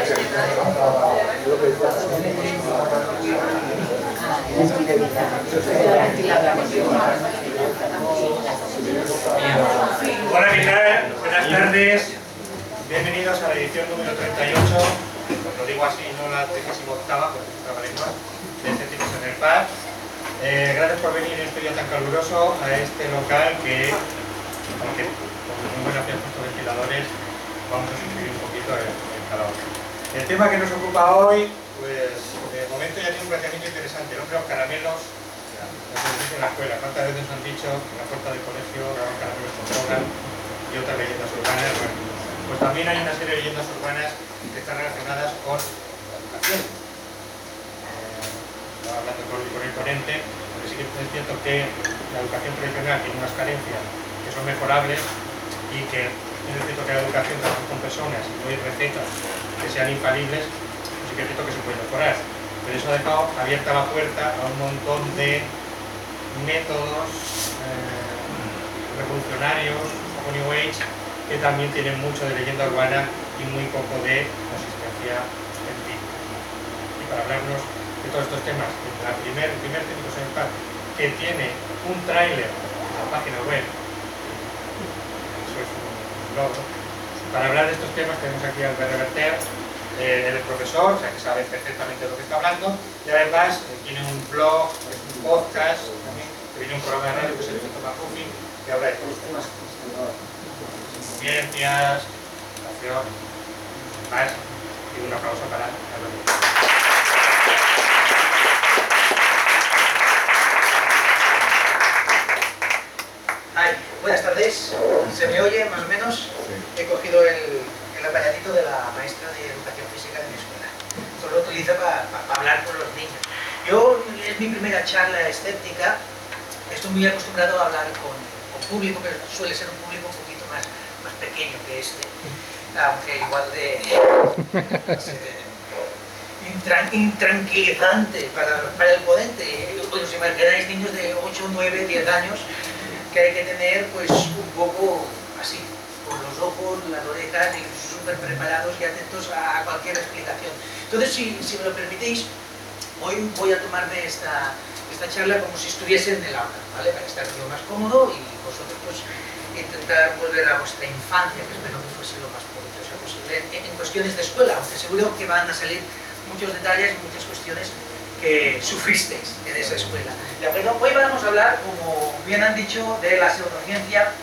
Hola, ¿qué tal? Buenas tardes. Bienvenidos a la edición número 38, lo digo así, no la 38ª, porque es otra lengua, de Científicos en el Par. Gracias por venir en este día tan caluroso a este local que, aunque con muy buenas fiestas con ventiladores, vamos a sufrir un poquito el calor. El tema que nos ocupa hoy, pues de momento ya tiene un planteamiento interesante. El hombre de los caramelos, lo que dice en la escuela. ¿Cuántas veces nos han dicho que en la puerta del colegio graban caramelos con droga y otras leyendas urbanas? Bueno, pues también hay una serie de leyendas urbanas que están relacionadas con la educación. Estaba hablando con el ponente, porque sí que es cierto que la educación tradicional tiene unas carencias que son mejorables y que es cierto que la educación trabaja con personas y no hay recetas que sean infalibles, pues sí que es cierto que se puede mejorar. Pero eso ha dejado abierta la puerta a un montón de métodos revolucionarios o New Age que también tienen mucho de leyenda urbana y muy poco de consistencia científica. Y para hablarnos de todos estos temas, el primer Científicos en el Par, que tiene un tráiler en la página web, eso es un logro. Para hablar de estos temas tenemos aquí a Albert Reverter, él es profesor, o sea que sabe perfectamente de lo que está hablando, y además tiene un blog, un podcast, también, que viene un programa de radio que es el Efecto McCuffin, que habla de todos los temas. Ciencias, educación, más, y un aplauso para Albert. Buenas tardes, ¿se me oye más o menos? He cogido el aparato de la maestra de educación física de mi escuela. Solo lo utilizo para hablar con los niños. Es mi primera charla escéptica. Estoy muy acostumbrado a hablar con público, pero suele ser un público un poquito más pequeño que este, aunque igual de intranquilizante para el ponente. Os imagináis niños de 8, 9, 10 años que hay que tener pues un poco así, con los ojos, las orejas y súper preparados y atentos a cualquier explicación. Entonces, si me lo permitéis, hoy voy a tomarme esta charla como si estuviese en el aula, ¿vale? Para estar yo más cómodo y vosotros pues intentar volver a vuestra infancia, que espero que fuese lo más provechosa posible en cuestiones de escuela, aunque seguro que van a salir muchos detalles y muchas cuestiones que sufristeis en esa escuela. ¿De acuerdo? Hoy vamos a hablar, como bien han dicho, de la pseudociencia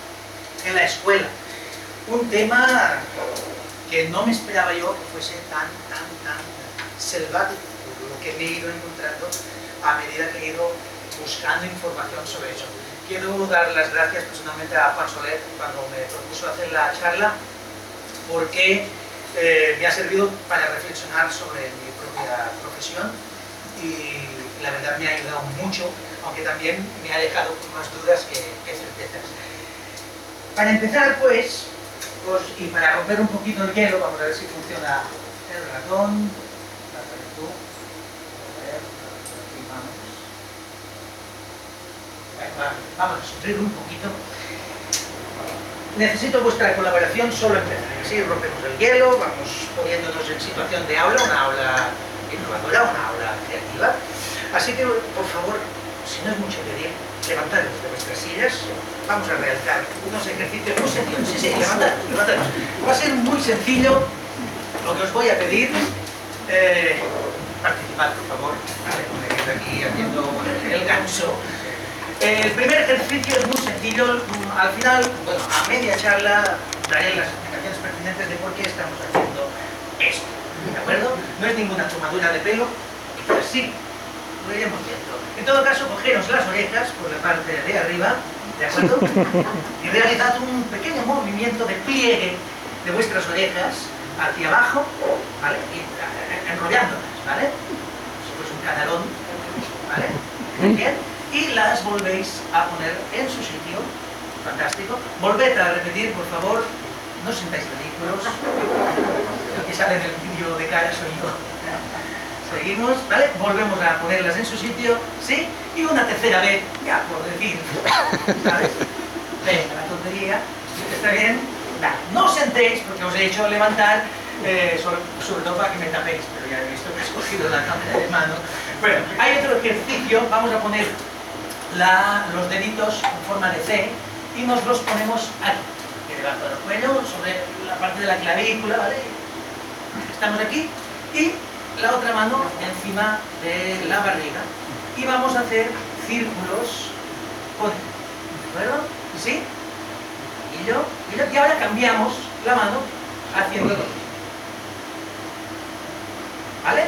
en la escuela. Un tema que no me esperaba yo que fuese tan selvático, lo que me he ido encontrando a medida que he ido buscando información sobre eso. Quiero dar las gracias personalmente a Juan Soler cuando me propuso hacer la charla, porque me ha servido para reflexionar sobre mi propia profesión y la verdad me ha ayudado mucho, aunque también me ha dejado con más dudas que certezas. Para empezar, pues, y para romper un poquito el hielo, vamos a ver si funciona el ratón. Vamos a sufrir un poquito. Necesito vuestra colaboración solo empezar. Así rompemos el hielo, vamos poniéndonos en situación de aula, una aula innovadora, una aula creativa. Así que, por favor, si no es mucho pedir, levantaros de vuestras sillas. Vamos a realizar unos ejercicios muy sencillos. Sí, levantaros. Va a ser muy sencillo. Lo que os voy a pedir, participad, por favor. Vale, me quedo aquí haciendo el ganso. El primer ejercicio es muy sencillo. Al final, bueno, a media charla daré las explicaciones pertinentes de por qué estamos haciendo esto. ¿De acuerdo? No es ninguna tomadura de pelo, quizás sí, lo iremos viendo. En todo caso, cogeros las orejas por la parte de arriba, ¿de acuerdo? Y realizad un pequeño movimiento de pliegue de vuestras orejas hacia abajo, ¿vale? Y enrollándolas, ¿vale? Si fuese un canalón, ¿vale? Bien. Y las volvéis a poner en su sitio. Fantástico. Volved a repetir, por favor. No sintáis ridículos. El que sale en el vídeo de cara soy yo. Seguimos, ¿vale? Volvemos a ponerlas en su sitio. ¿Sí? Y una tercera vez, ya por decir. ¿Sabes? Venga, la tontería. ¿Está bien? No os sentéis, porque os he hecho levantar sobre todo para que me tapéis, pero ya he visto que has cogido la cámara de mano. Bueno, hay otro ejercicio, vamos a poner los deditos en forma de C y nos los ponemos aquí, debajo del cuello, sobre la parte de la clavícula, ¿vale? Estamos aquí y la otra mano encima de la barriga y vamos a hacer círculos con, ¿de acuerdo? ¿Sí? Y ahora cambiamos la mano haciendo lo mismo. ¿Vale?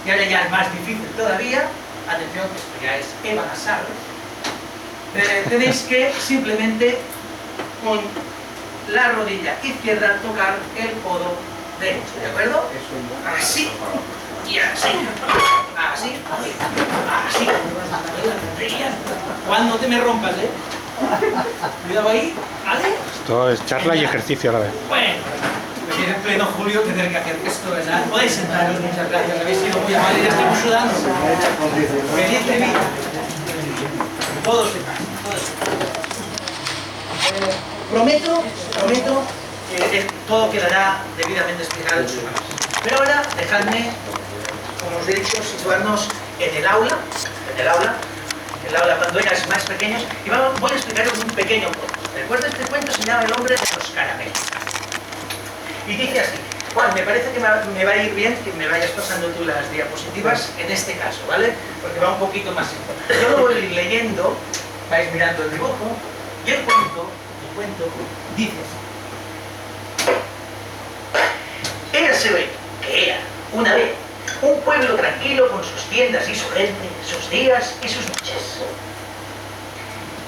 Y ahora ya es más difícil todavía. Atención, que esto ya es Eva Nasar. Tenéis que simplemente con la rodilla izquierda tocar el codo derecho, ¿de acuerdo? Así y así. Así, así. Cuando te me rompas, cuidado ahí, ¿vale? Esto es charla y ejercicio a la vez. Bueno, pues en pleno julio tener que hacer esto, ¿verdad? Podéis sentaros, muchas gracias, habéis sido muy amables, ya estamos sudando. Feliz de vida. Todos prometo que todo quedará debidamente explicado en su base. Pero ahora, dejadme, como os he dicho, situarnos en el aula cuando eras más pequeños, y voy a explicaros un pequeño cuento. Recuerda, este cuento se llama El hombre de los caramelos. Y dice así, Juan, me parece que me va a ir bien que me vayas pasando tú las diapositivas en este caso, ¿vale? Porque va un poquito más simple. Yo lo voy a ir leyendo, vais mirando el dibujo, y el cuento dice así. Érase que era, una vez, un pueblo tranquilo con sus tiendas y su gente, sus días y sus noches.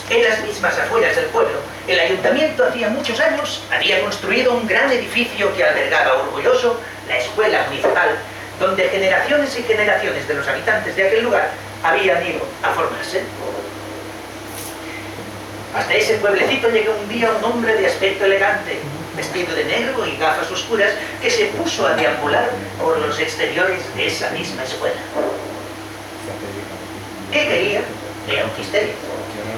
En las mismas afueras del pueblo, el ayuntamiento hacía muchos años había construido un gran edificio que albergaba orgulloso la escuela municipal, donde generaciones y generaciones de los habitantes de aquel lugar habían ido a formarse. Hasta ese pueblecito llegó un día un hombre de aspecto elegante, vestido de negro y gafas oscuras, que se puso a deambular por los exteriores de esa misma escuela. ¿Qué quería? Era un misterio.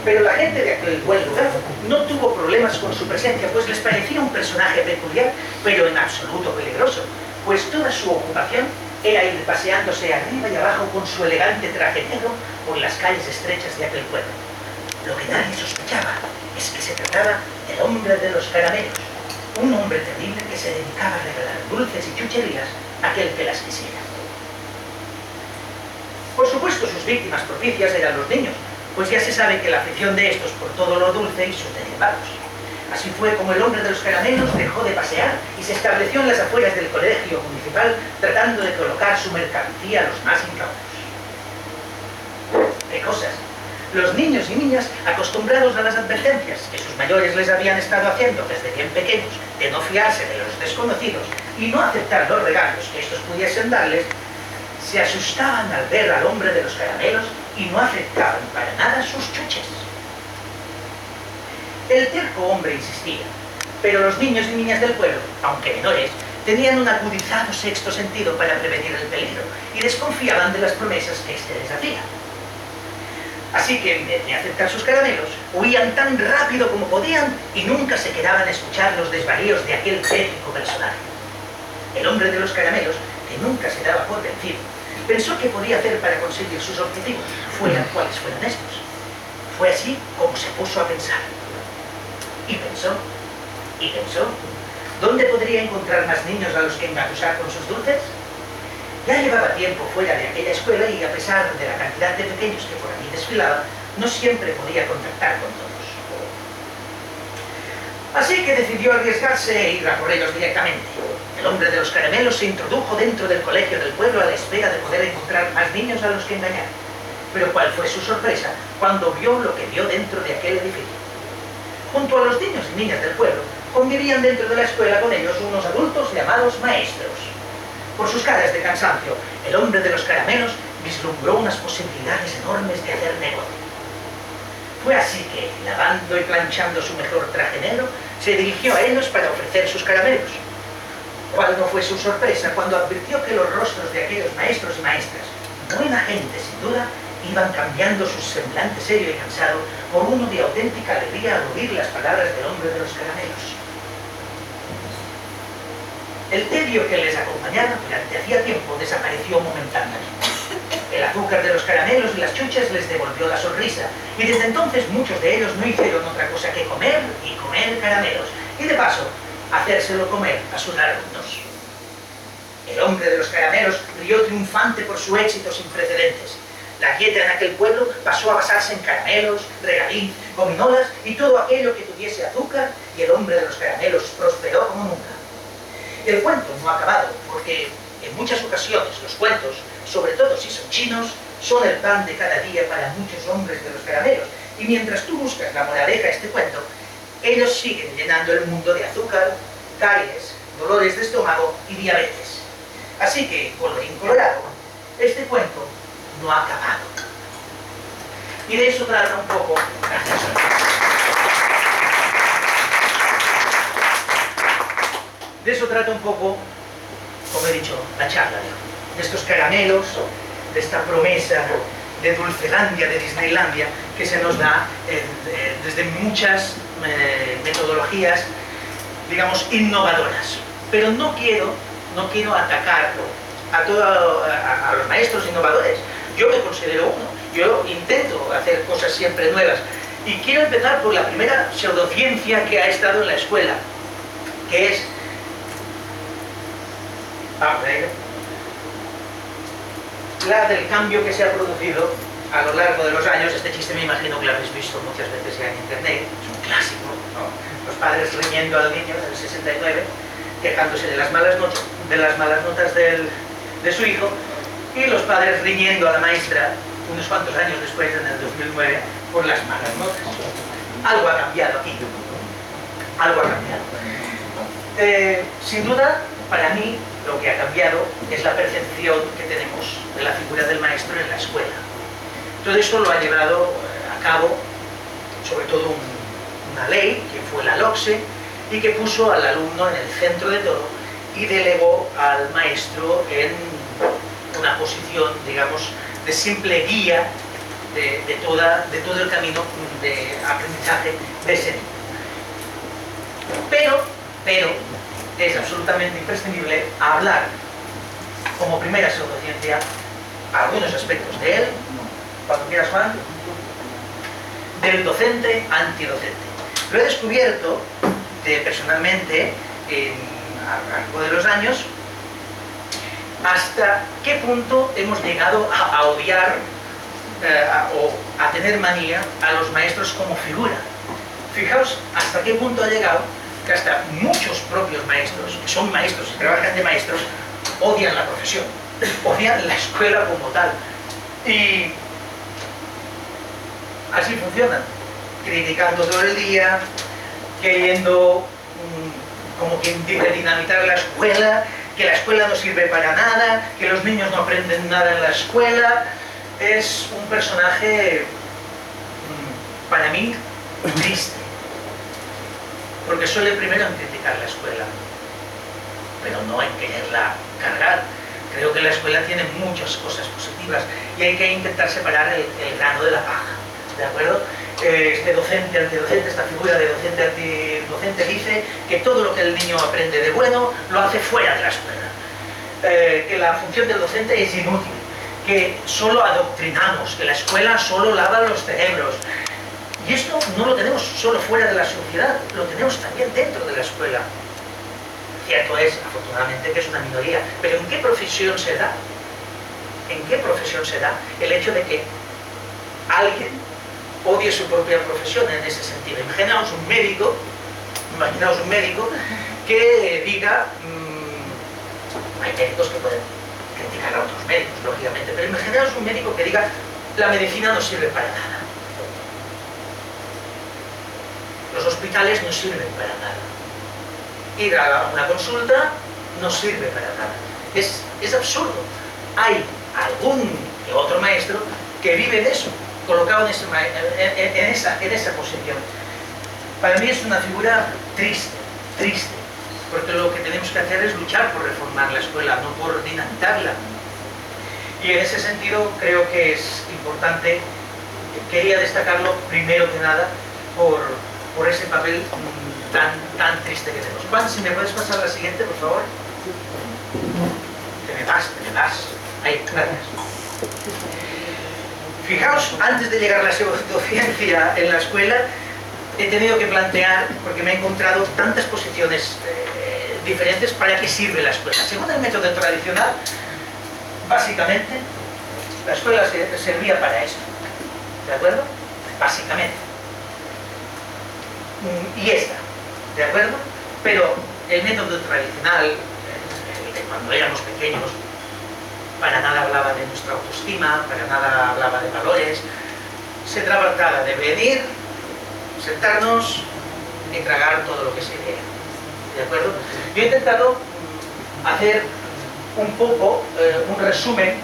Pero la gente de aquel buen lugar no tuvo problemas con su presencia, pues les parecía un personaje peculiar, pero en absoluto peligroso, pues toda su ocupación era ir paseándose arriba y abajo con su elegante traje negro por las calles estrechas de aquel pueblo. Lo que nadie sospechaba es que se trataba del hombre de los caramelos, un hombre terrible que se dedicaba a regalar dulces y chucherías a aquel que las quisiera. Por supuesto, sus víctimas propicias eran los niños, pues ya se sabe que la afición de estos por todo lo dulce y sus derivados. Así fue como el hombre de los caramelos dejó de pasear y se estableció en las afueras del colegio municipal tratando de colocar su mercancía a los más incautos. ¿Qué cosas? Los niños y niñas, acostumbrados a las advertencias que sus mayores les habían estado haciendo desde bien pequeños, de no fiarse de los desconocidos y no aceptar los regalos que estos pudiesen darles, se asustaban al ver al hombre de los caramelos y no aceptaban para nada sus chuches. El terco hombre insistía, pero los niños y niñas del pueblo, aunque menores, tenían un agudizado sexto sentido para prevenir el peligro y desconfiaban de las promesas que éste les hacía. Así que, en vez de aceptar sus caramelos, huían tan rápido como podían y nunca se quedaban a escuchar los desvaríos de aquel tétrico personaje. El hombre de los caramelos, que nunca se daba por vencido, pensó que podía hacer para conseguir sus objetivos, fueran cuales fueran estos. Fue así como se puso a pensar. Y pensó, ¿dónde podría encontrar más niños a los que engatusar con sus dulces? Ya llevaba tiempo fuera de aquella escuela y a pesar de la cantidad de pequeños que por allí desfilaban, no siempre podía contactar con todos. Así que decidió arriesgarse e ir a por ellos directamente. El hombre de los caramelos se introdujo dentro del colegio del pueblo a la espera de poder encontrar más niños a los que engañar. Pero ¿cuál fue su sorpresa cuando vio lo que vio dentro de aquel edificio? Junto a los niños y niñas del pueblo, convivían dentro de la escuela con ellos unos adultos llamados maestros. Por sus caras de cansancio, el hombre de los caramelos vislumbró unas posibilidades enormes de hacer negocio. Fue así que, lavando y planchando su mejor traje negro, se dirigió a ellos para ofrecer sus caramelos. ¿Cuál no fue su sorpresa cuando advirtió que los rostros de aquellos maestros y maestras, buena gente sin duda, iban cambiando su semblante serio y cansado por uno de auténtica alegría al oír las palabras del hombre de los caramelos? El tedio que les acompañaba durante hacía tiempo desapareció momentáneamente. El azúcar de los caramelos y las chuches les devolvió la sonrisa, y desde entonces muchos de ellos no hicieron otra cosa que comer y comer caramelos, y de paso, hacérselo comer a sus alumnos. El hombre de los caramelos rió triunfante por su éxito sin precedentes. La dieta en aquel pueblo pasó a basarse en caramelos, regaliz, gominolas y todo aquello que tuviese azúcar, y el hombre de los caramelos prosperó como nunca. El cuento no ha acabado, porque en muchas ocasiones los cuentos, sobre todo si son chinos, son el pan de cada día para muchos hombres de los caramelos, y mientras tú buscas la moraleja de este cuento, ellos siguen llenando el mundo de azúcar, caries, dolores de estómago y diabetes. Así que, colorín colorado, este cuento no ha acabado. Y de eso trata un poco. De eso trata un poco, como he dicho, la charla de hoy. De estos caramelos, de esta promesa de Dulcelandia, de Disneylandia, que se nos da desde muchas metodologías, digamos, innovadoras. Pero no quiero atacar a los maestros innovadores. Yo me considero uno. Yo intento hacer cosas siempre nuevas. Y quiero empezar por la primera pseudociencia que ha estado en la escuela, que es... la del cambio que se ha producido a lo largo de los años. Este chiste me imagino que lo habéis visto muchas veces ya en internet, es un clásico, ¿no? Los padres riñendo al niño en el 69, quejándose de las malas notas de su hijo, y los padres riñendo a la maestra unos cuantos años después, en el 2009, por las malas notas. Algo ha cambiado aquí, algo ha cambiado. Sin duda, para mí, lo que ha cambiado es la percepción que tenemos de la figura del maestro en la escuela. Todo esto lo ha llevado a cabo, sobre todo, una ley, que fue la LOCSE, y que puso al alumno en el centro de todo y delegó al maestro en una posición, digamos, de simple guía de todo el camino de aprendizaje de ese niño. Pero es absolutamente imprescindible hablar, como primera pseudociencia, algunos aspectos de él, cuando quieras, Juan, del docente antidocente. Lo he descubierto personalmente a lo largo de los años, hasta qué punto hemos llegado a odiar o a tener manía a los maestros como figura. Fijaos hasta qué punto ha llegado que hasta muchos propios maestros, que son maestros y trabajan de maestros, odian la profesión, odian la escuela como tal. Y así funcionan, criticando todo el día, queriendo, como quien dice, dinamitar la escuela, que la escuela no sirve para nada, que los niños no aprenden nada en la escuela. Es un personaje, para mí, triste, porque suele primero en criticar la escuela, pero no en quererla cargar. Creo que la escuela tiene muchas cosas positivas y hay que intentar separar el grano de la paja, ¿de acuerdo? Este docente antidocente, esta figura de docente antidocente, dice que todo lo que el niño aprende de bueno lo hace fuera de la escuela, que la función del docente es inútil, que solo adoctrinamos, que la escuela solo lava los cerebros. Y esto no lo tenemos solo fuera de la sociedad, lo tenemos también dentro de la escuela. Cierto es, afortunadamente, que es una minoría, pero ¿en qué profesión se da? ¿En qué profesión se da el hecho de que alguien odie su propia profesión en ese sentido? Imaginaos un médico que diga, hay médicos que pueden criticar a otros médicos, lógicamente, pero imaginaos un médico que diga, la medicina no sirve para nada. Los hospitales no sirven para nada. Ir a una consulta no sirve para nada. Es absurdo. Hay algún que otro maestro que vive de eso, colocado en esa posición. Para mí es una figura triste, porque lo que tenemos que hacer es luchar por reformar la escuela, no por dinamitarla. Y en ese sentido creo que es importante, quería destacarlo primero que nada, por ese papel tan triste que tenemos. Juan, si me puedes pasar la siguiente, por favor. Sí. más, hay gracias. Fijaos, antes de llegar a la pseudociencia en la escuela, he tenido que plantear, porque me he encontrado tantas posiciones diferentes, para qué sirve la escuela. Según el método tradicional, básicamente, la escuela servía para esto, ¿de acuerdo? Básicamente. Y esta, ¿de acuerdo? Pero el método tradicional, el de cuando éramos pequeños, para nada hablaba de nuestra autoestima, para nada hablaba de valores. Se trataba de venir, sentarnos y tragar todo lo que se vea, ¿de acuerdo? Yo he intentado hacer un poco un resumen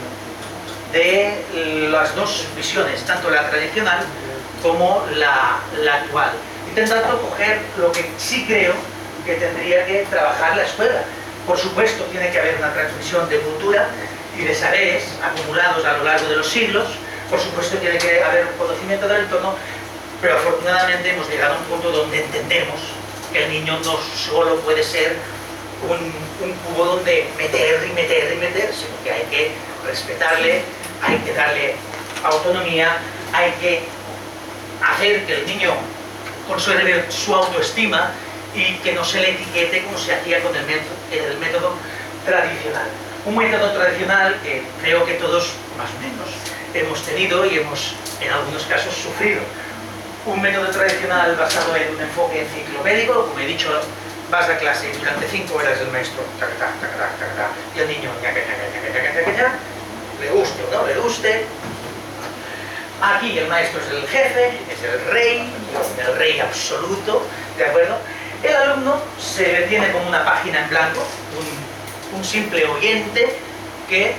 de las dos visiones, tanto la tradicional como la actual, intentando coger lo que sí creo que tendría que trabajar la escuela. Por supuesto, tiene que haber una transmisión de cultura y de saberes acumulados a lo largo de los siglos. Por supuesto, tiene que haber un conocimiento del entorno, pero afortunadamente hemos llegado a un punto donde entendemos que el niño no solo puede ser un cubo donde meter y meter y meter, sino que hay que respetarle, hay que darle autonomía, hay que hacer que el niño conserve su autoestima y que no se le etiquete como se hacía con el método tradicional. Un método tradicional que creo que todos, más o menos, hemos tenido y hemos, en algunos casos, sufrido. Un método tradicional basado en un enfoque enciclopédico, como he dicho, vas a clase y durante 5 horas el maestro, y el niño, le guste o no le guste. Aquí el maestro es el jefe, es el rey absoluto, ¿de acuerdo? El alumno se le tiene como una página en blanco, un simple oyente que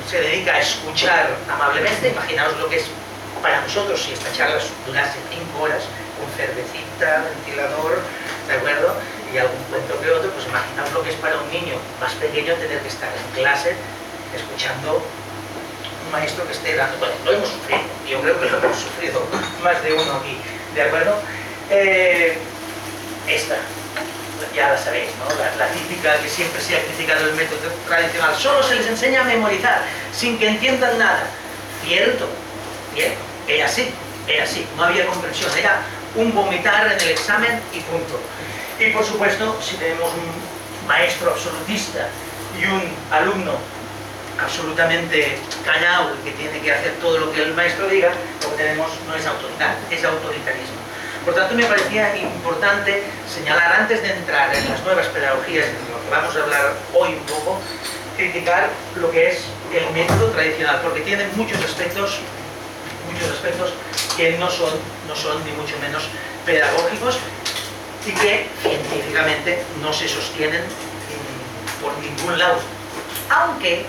se dedica a escuchar amablemente. Imaginaos lo que es para nosotros si esta charla durase 5 horas, con cervecita, ventilador, ¿de acuerdo? Y algún cuento que otro, pues imaginaos lo que es para un niño más pequeño tener que estar en clase escuchando un maestro que esté dando. Bueno, lo hemos sufrido, yo creo que lo hemos sufrido más de uno aquí, ¿de acuerdo? Esta, ya la sabéis, ¿no? La típica que siempre se ha criticado el método tradicional. Solo se les enseña a memorizar, sin que entiendan nada. Cierto, era así, no había comprensión, era un vomitar en el examen y punto. Y por supuesto, si tenemos un maestro absolutista y un alumno absolutamente callado y que tiene que hacer todo lo que el maestro diga, lo que tenemos no es autoridad, es autoritarismo. Por tanto, me parecía importante señalar, antes de entrar en las nuevas pedagogías, de lo que vamos a hablar hoy un poco, criticar lo que es el método tradicional, porque tiene muchos aspectos que no son ni mucho menos pedagógicos y que científicamente no se sostienen por ningún lado. Aunque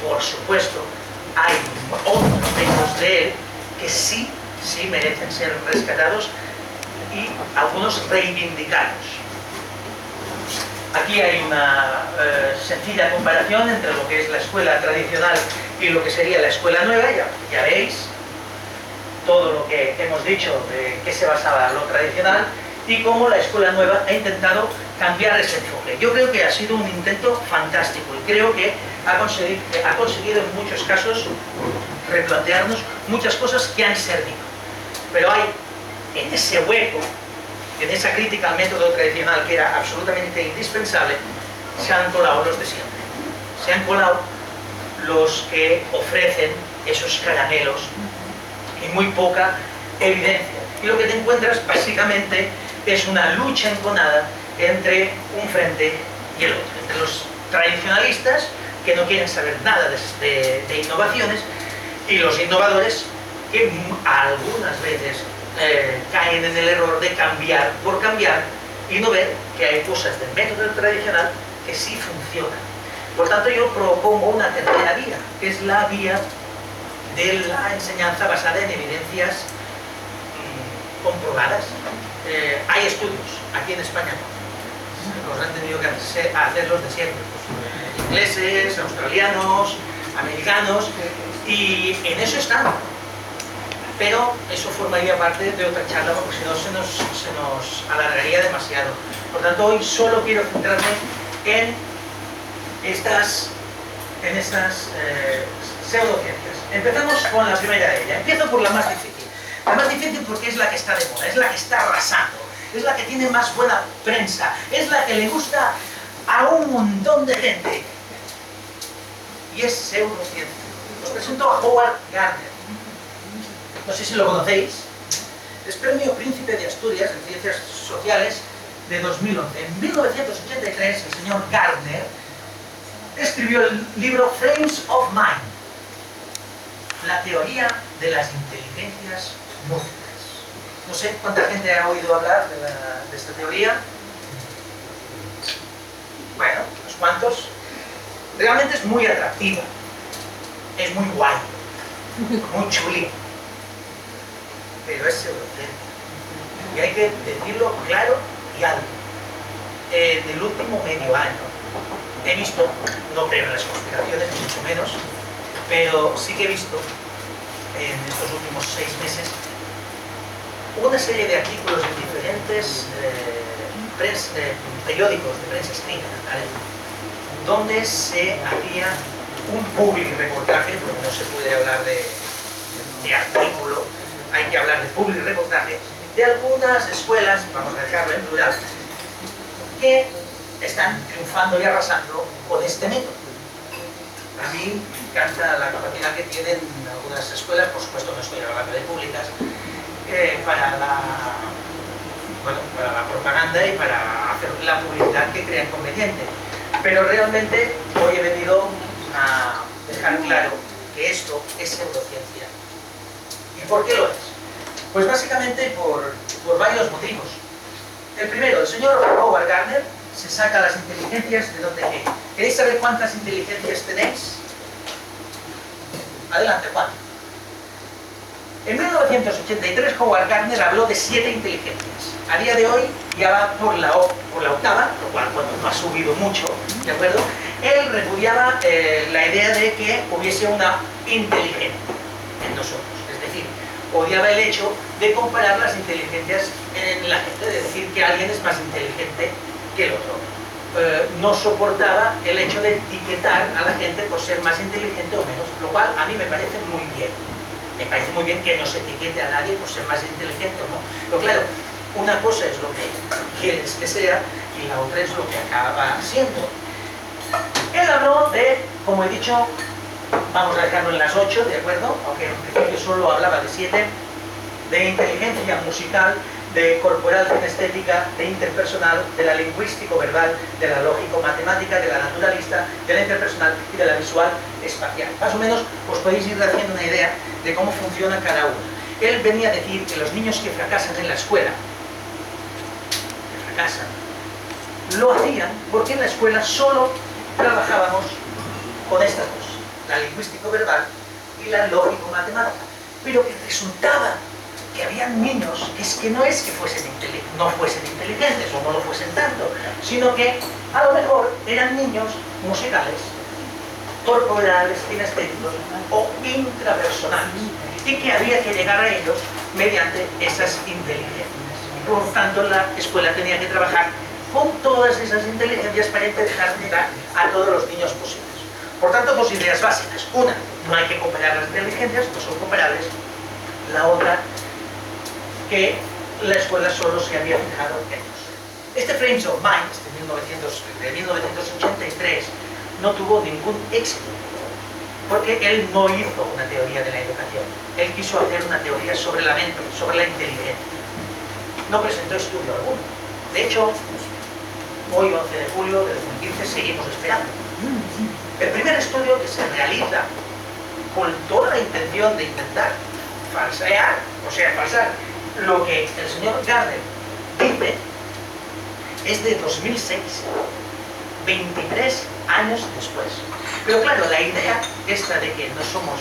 por supuesto, hay otros aspectos de él que sí merecen ser rescatados y algunos reivindicados. Aquí hay una sencilla comparación entre lo que es la escuela tradicional y lo que sería la escuela nueva. Ya veis todo lo que hemos dicho de qué se basaba lo tradicional y cómo la escuela nueva ha intentado cambiar ese enfoque. Yo creo que ha sido un intento fantástico y creo que ha conseguido en muchos casos replantearnos muchas cosas que han servido. Pero hay en ese hueco, en esa crítica al método tradicional que era absolutamente indispensable, se han colado los de siempre. Se han colado los que ofrecen esos caramelos y muy poca evidencia. Y lo que te encuentras básicamente es una lucha enconada entre un frente y el otro, entre los tradicionalistas que no quieren saber nada de innovaciones y los innovadores que algunas veces caen en el error de cambiar por cambiar y no ver que hay cosas del método tradicional que sí funcionan. Por tanto, yo propongo una tercera vía, que es la vía de la enseñanza basada en evidencias comprobadas. Hay estudios, aquí en España no, nos han tenido que hacer los de siempre, pues, ingleses, australianos, americanos, y en eso están. Pero eso formaría parte de otra charla, porque si no se nos alargaría demasiado. Por tanto, hoy solo quiero centrarme en estas en esas pseudociencias. Empezamos con la primera de ellas. Empiezo por la más difícil. La más difícil porque es la que está de moda, es la que está arrasando, es la que tiene más buena prensa, es la que le gusta a un montón de gente. Y es pseudociencia. Os presento a Howard Gardner. No sé si lo conocéis. Es Premio Príncipe de Asturias en Ciencias Sociales de 2011. En 1983, el señor Gardner escribió el libro Frames of Mind, la teoría de las inteligencias múltiples. No sé cuánta gente ha oído hablar de esta teoría. Bueno, unos cuantos. Realmente es muy atractiva, es muy guay, muy chuli, pero es pseudociencia. Y hay que decirlo claro y alto. En el último medio año he visto, no creo en las conspiraciones, ni mucho menos, pero sí que he visto en estos últimos 6 meses una serie de artículos en diferentes periódicos de prensa escrita, ¿vale?, donde se hacía un public reportaje, porque no se puede hablar de artículo, hay que hablar de public reportaje, de algunas escuelas, vamos a dejarlo en plural, que están triunfando y arrasando con este método. A mí me encanta la capacidad que tienen algunas escuelas, por supuesto no estoy hablando de públicas, para la propaganda y para hacer la publicidad que crean conveniente. Pero realmente hoy he venido a dejar claro que esto es pseudociencia. ¿Y por qué lo es? Pues básicamente por varios motivos. El primero, el señor Howard Gardner se saca las inteligencias de donde qué. ¿Queréis saber cuántas inteligencias tenéis? Adelante, Juan. En 1983 Howard Gardner habló de 7 inteligencias. A día de hoy ya va por la octava, lo cual no ha subido mucho, ¿de acuerdo? Él repudiaba la idea de que hubiese una inteligencia en nosotros. Es decir, odiaba el hecho de comparar las inteligencias en la gente, de decir que alguien es más inteligente que el otro. No soportaba el hecho de etiquetar a la gente por ser más inteligente o menos, lo cual a mí me parece muy bien. Me parece muy bien que no se etiquete a nadie por ser más inteligente o no. Pero claro, una cosa es lo que quieres que sea y la otra es lo que acaba siendo. Él habló de, como he dicho, vamos a dejarlo en las 8, ¿de acuerdo? Aunque en principio solo hablaba de 7, de inteligencia musical, de corporal kinestética, de interpersonal, de la lingüístico-verbal, de la lógico-matemática, de la naturalista, de la interpersonal y de la visual-espacial. Más o menos os podéis ir haciendo una idea de cómo funciona cada uno. Él venía a decir que los niños que fracasan en la escuela, lo hacían porque en la escuela solo trabajábamos con estas dos, la lingüístico-verbal y la lógico-matemática, pero que resultaba que había niños que no es que no fuesen inteligentes o no lo fuesen tanto, sino que a lo mejor eran niños musicales, corporales, kinestéticos o intrapersonales, y que había que llegar a ellos mediante esas inteligencias. Por lo tanto, la escuela tenía que trabajar con todas esas inteligencias para intentar llegar a todos los niños posibles. Por tanto, 2 ideas básicas. Una, no hay que comparar las inteligencias, no son comparables. La otra, que la escuela solo se había fijado en ellos. Este Frames of Mind, de 1983, no tuvo ningún éxito, porque él no hizo una teoría de la educación. Él quiso hacer una teoría sobre la mente, sobre la inteligencia. No presentó estudio alguno. De hecho, hoy, 11 de julio de 2015, seguimos esperando. El primer estudio que se realiza con toda la intención de intentar falsear, falsar lo que el señor Gardner dice, es de 2006, 23 años después. Pero claro, la idea esta de que no somos,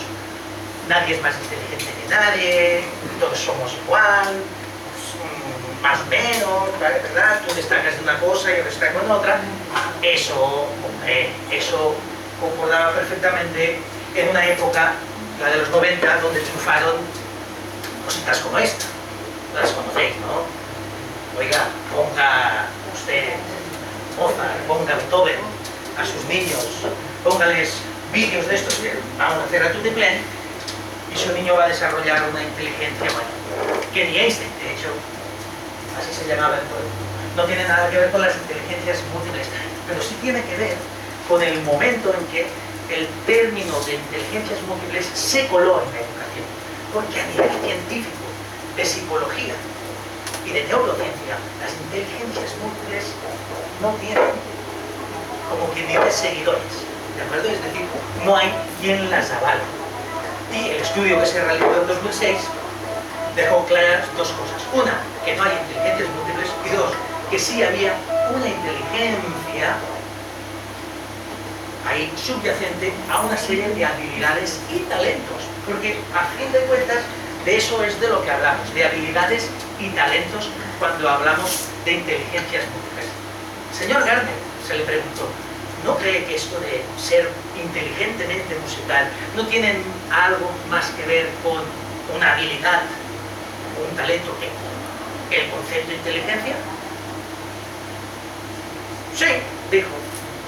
nadie es más inteligente que nadie, todos somos igual, más o menos, ¿verdad? Tú destacas en una cosa y yo destaco en otra. Eso concordaba perfectamente en una época, la de los 90, donde triunfaron cositas como esta. Las conocéis, ¿no? Oiga, ponga usted Mozart, ponga Beethoven a sus niños, póngales vídeos de estos que vamos a hacer a tutiplén, y su niño va a desarrollar una inteligencia, bueno, que ni Einstein, de hecho, así se llamaba el pueblo. No tiene nada que ver con las inteligencias múltiples, pero sí tiene que ver con el momento en que el término de inteligencias múltiples se coló en la educación. Porque a nivel científico, de psicología y de neurociencia, las inteligencias múltiples no tienen, como quien dice, seguidores. ¿De acuerdo? Es decir, no hay quien las avale. Y el estudio que se realizó en 2006 dejó claras dos cosas. Una, que no hay inteligencias múltiples, y dos, que sí había una inteligencia ahí subyacente a una serie de habilidades y talentos, porque a fin de cuentas de eso es de lo que hablamos, de habilidades y talentos cuando hablamos de inteligencias múltiples. Señor Gardner, se le preguntó, ¿no cree que esto de ser inteligentemente musical no tiene algo más que ver con una habilidad o un talento que el concepto de inteligencia? Sí, dijo.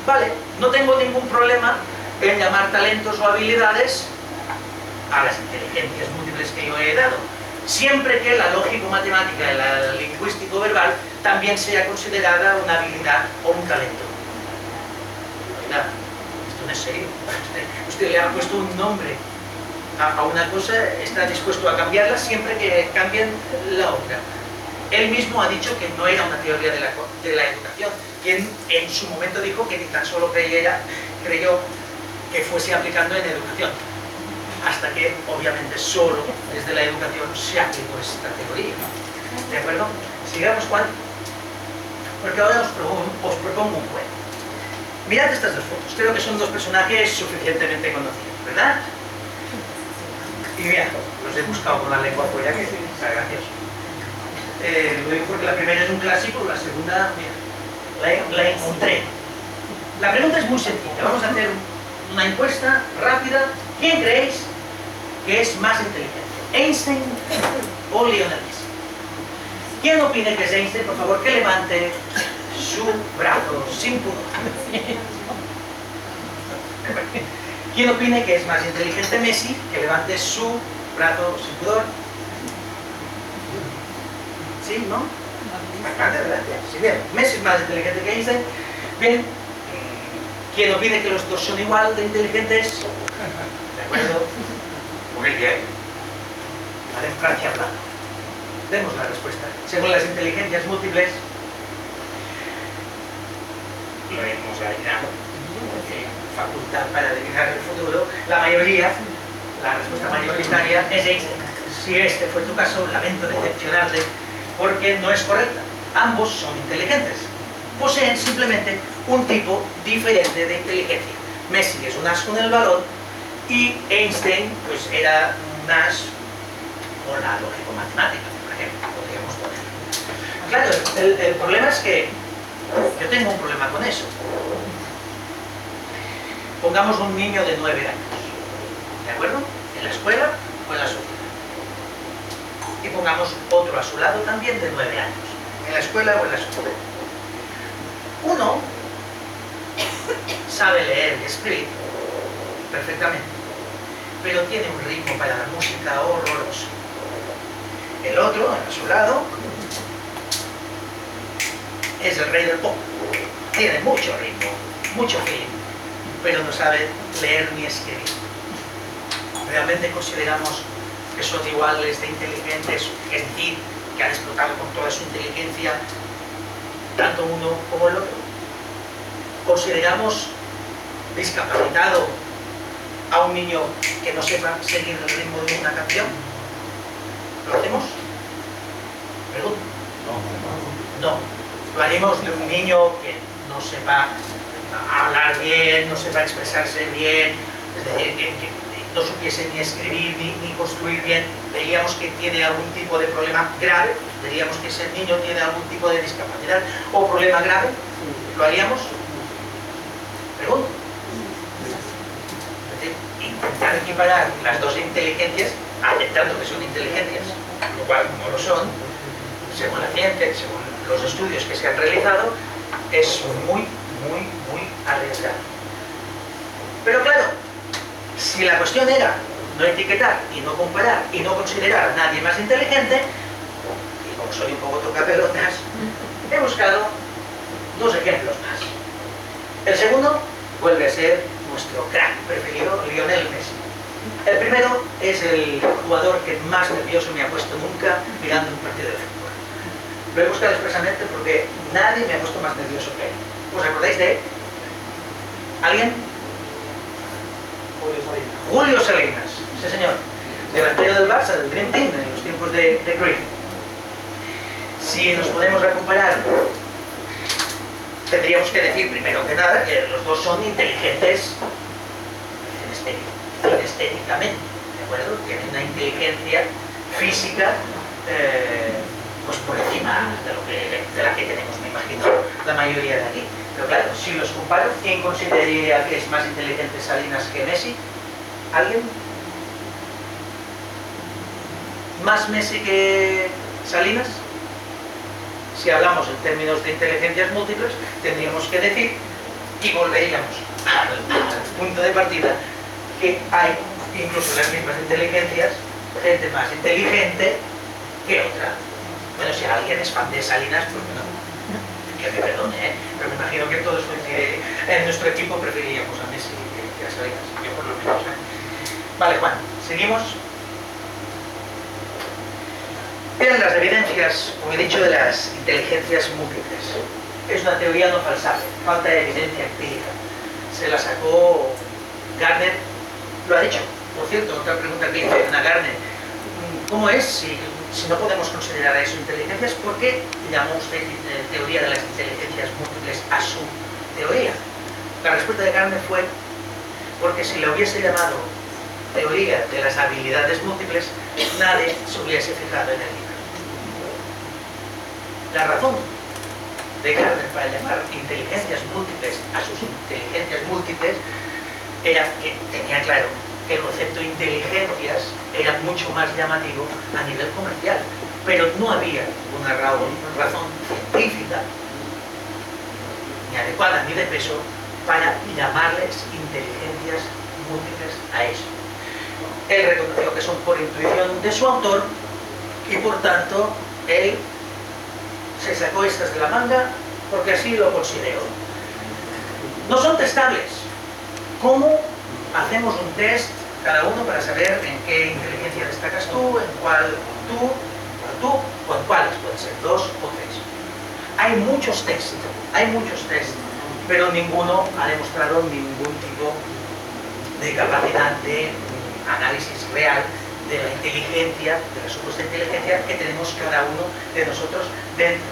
Vale, no tengo ningún problema en llamar talentos o habilidades a las inteligencias múltiples que yo he dado, siempre que la lógico-matemática y la lingüístico-verbal también sea considerada una habilidad o un talento. Oiga, esto no es serio. Usted le ha puesto un nombre a una cosa, está dispuesto a cambiarla siempre que cambien la otra. Él mismo ha dicho que no era una teoría de la educación, quien en su momento dijo que ni tan solo creyó que fuese aplicando en educación, hasta que obviamente solo desde la educación se aplicó esta teoría. ¿De acuerdo? Sigamos, Juan, porque ahora os propongo un juego. Mirad estas dos fotos, creo que son dos personajes suficientemente conocidos, ¿verdad? Y mirad, los he buscado con la lengua fuera, que está gracioso. Lo digo porque la primera es un clásico, la segunda, mira, la encontré. La pregunta es muy sencilla, vamos a hacer una encuesta rápida. ¿Quién creéis que es más inteligente? ¿Einstein o Lionel Messi? ¿Quién opine que es Einstein? Por favor, que levante su brazo sin pudor. ¿Quién opine que es más inteligente Messi? Que levante su brazo sin pudor. ¿Sí? ¿No? Adelante. Sí, bien. Messi es más inteligente que Einstein. Bien. ¿Quién opine que los dos son igual de inteligentes? ¿De acuerdo? Muy bien. La democracia hablando. Demos la respuesta. Según las inteligencias múltiples, lo hemos adivinado. Facultad para adivinar el futuro. La mayoría, la respuesta mayoritaria es Einstein. Si este fue tu caso, lamento decepcionarte, porque no es correcta. Ambos son inteligentes. Poseen simplemente un tipo diferente de inteligencia. Messi es un as con el balón y Einstein pues era un as con la lógico-matemática, por ejemplo, podríamos poner. Claro, el problema es que yo tengo un problema con eso. Pongamos un niño de 9 años, ¿de acuerdo? En la escuela o en la sociedad. Y pongamos otro a su lado también de 9 años, en la escuela o en la sociedad. Uno sabe leer y escribir perfectamente, pero tiene un ritmo para la música horroroso. El otro, a su lado, es el rey del pop. Tiene mucho ritmo, mucho feeling, pero no sabe leer ni escribir. ¿Realmente consideramos que son iguales de inteligentes, es decir, que han explotado con toda su inteligencia tanto uno como el otro? ¿Consideramos discapacitado a un niño que no sepa seguir el ritmo de una canción? ¿Lo hacemos? Pregunto. No. Lo haremos de un niño que no sepa hablar bien, no sepa expresarse bien, es decir, que no supiese ni escribir ni construir bien. Veríamos que tiene algún tipo de problema grave, veríamos que ese niño tiene algún tipo de discapacidad o problema grave. ¿Lo haríamos? Pregunto. Es decir, intentar equiparar las dos inteligencias, aceptando que son inteligencias, lo cual no lo son, según la ciencia, según los estudios que se han realizado, es muy arriesgado. Pero claro, Si la cuestión era no etiquetar y no comparar y no considerar a nadie más inteligente, y como soy un poco tocapelotas, he buscado dos ejemplos más. El segundo vuelve a ser nuestro crack preferido, Lionel Messi. El primero es el jugador que más nervioso me ha puesto nunca mirando un partido de fútbol. Lo he buscado expresamente porque nadie me ha puesto más nervioso que él. ¿Os acordáis de él? ¿Alguien? Julio Salinas, sí señor, delantero del Barça, del Dream Team, en los tiempos de Cruyff. Si nos ponemos a comparar, tendríamos que decir primero que nada que los dos son inteligentes estéticamente, ¿de acuerdo? Tienen una inteligencia física pues por encima de la que tenemos, me imagino, la mayoría de aquí. Pero claro, si los comparo, ¿quién consideraría que es más inteligente Salinas que Messi? ¿Alguien? ¿Más Messi que Salinas? Si hablamos en términos de inteligencias múltiples, tendríamos que decir, y volveríamos al punto de partida, que hay incluso las mismas inteligencias, gente más inteligente que otra. Bueno, si alguien es fan de Salinas, pues no, que me perdone, pero me imagino que todos coinciden. En nuestro equipo preferiríamos a Messi que a Salinas, yo por lo menos. Vale, Juan, seguimos. Eran las evidencias, como he dicho, de las inteligencias múltiples. Es una teoría no falsable, falta de evidencia empírica. Se la sacó Gardner, lo ha dicho. Por cierto, otra pregunta que hice a Gardner. ¿Cómo es si no podemos considerar a eso inteligencias? ¿Por qué llamó usted teoría de las inteligencias múltiples a su teoría? La respuesta de Gardner fue porque si le hubiese llamado teoría de las habilidades múltiples, nadie se hubiese fijado en el libro. La razón de Gardner para llamar inteligencias múltiples a sus inteligencias múltiples era que tenía claro que el concepto de inteligencias era mucho más llamativo a nivel comercial, pero no había ninguna razón científica, ni adecuada ni de peso, para llamarles inteligencias múltiples a eso. Él reconoció que son por intuición de su autor y por tanto él se sacó estas de la manga porque así lo consideró. No son testables. ¿Cómo hacemos un test cada uno para saber en qué inteligencia destacas tú, en cuál tú, o en cuáles? Pueden ser 2 o 3. Hay muchos tests, pero ninguno ha demostrado ningún tipo de capacidad de análisis real de la inteligencia, de la supuesta inteligencia que tenemos cada uno de nosotros dentro.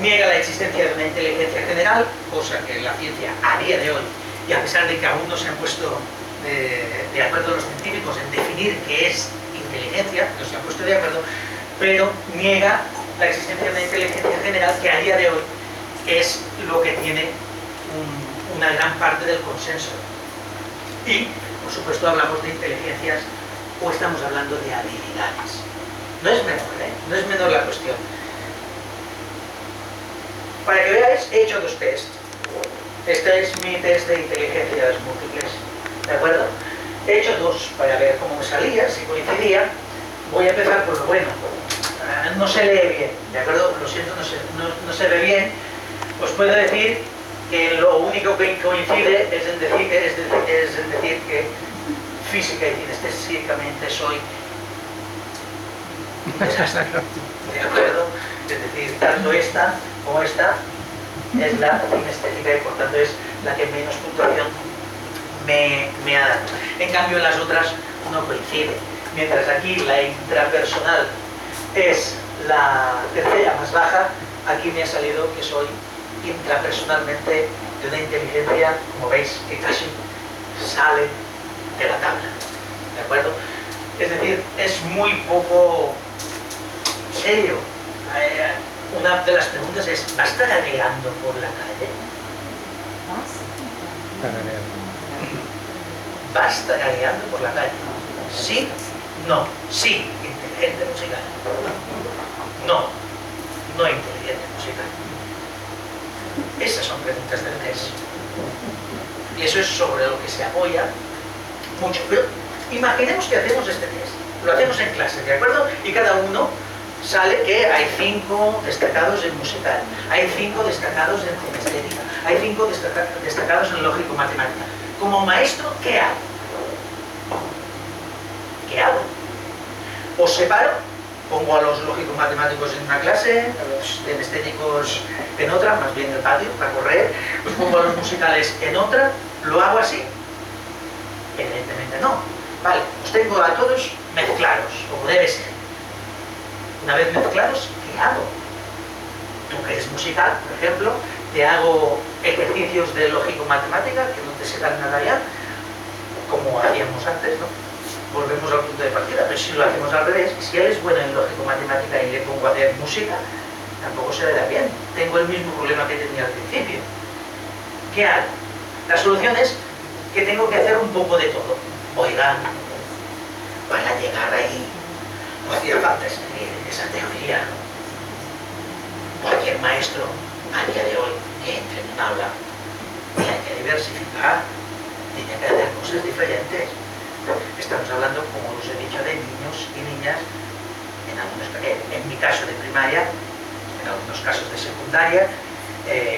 Niega la existencia de una inteligencia general, cosa que la ciencia a día de hoy, y a pesar de que aún no se han puesto de acuerdo los científicos en definir qué es inteligencia, no se han puesto de acuerdo, pero niega la existencia de una inteligencia general que a día de hoy es lo que tiene una gran parte del consenso. Y, por supuesto, hablamos de inteligencias o estamos hablando de habilidades. No es menor, no es menor la cuestión. Para que veáis, he hecho 2 tests. Este es mi test de inteligencias múltiples, ¿de acuerdo? He hecho 2 para ver cómo me salía, si coincidía. Voy a empezar por lo bueno. No se lee bien, ¿de acuerdo? Lo siento, no se ve bien. Os puedo decir que lo único que coincide es en decir que física y kinestésicamente soy un desastre, ¿de acuerdo? Es decir, tanto esta como esta es la kinestética y por tanto es la que menos puntuación me ha dado. En cambio, las otras no coinciden. Mientras aquí la intrapersonal es la tercera más baja, aquí me ha salido que soy intrapersonalmente de una inteligencia, como veis, que casi sale de la tabla, ¿de acuerdo? Es decir, es muy poco serio. Una de las preguntas es, ¿vas tarareando por la calle? ¿Vas tarareando por la calle? ¿Sí? No. Sí, inteligente musical. No, no inteligente musical. Esas son preguntas del test. Y eso es sobre lo que se apoya mucho. Pero imaginemos que hacemos este test, lo hacemos en clase, ¿de acuerdo? Y cada uno sale que hay 5 destacados en musical, hay 5 destacados en cinestética, hay 5 destacados en lógico-matemática. Como maestro, ¿qué hago? ¿Qué hago? Os separo, pongo a los lógicos-matemáticos en una clase, a los cinestéticos en otra, más bien en el patio, para correr, os pongo a los musicales en otra, ¿lo hago así? Evidentemente no. Vale, os tengo a todos mezclados, como debe ser. Una vez mezclados, ¿qué hago? Tú que eres musical, por ejemplo, te hago ejercicios de lógico-matemática que no te sepan nada ya, como hacíamos antes, ¿no? Volvemos al punto de partida, pero si lo hacemos al revés, si él es bueno en lógico-matemática y le pongo a hacer música, tampoco se le da bien. Tengo el mismo problema que tenía al principio. ¿Qué hago? La solución es que tengo que hacer un poco de todo. Oigan, para llegar ahí no hacía falta escribir esa teoría. Cualquier maestro a día de hoy que entre en un aula tiene que diversificar, tiene que hacer cosas diferentes. Estamos hablando, como os he dicho, de niños y niñas, en mi caso de primaria, en algunos casos de secundaria,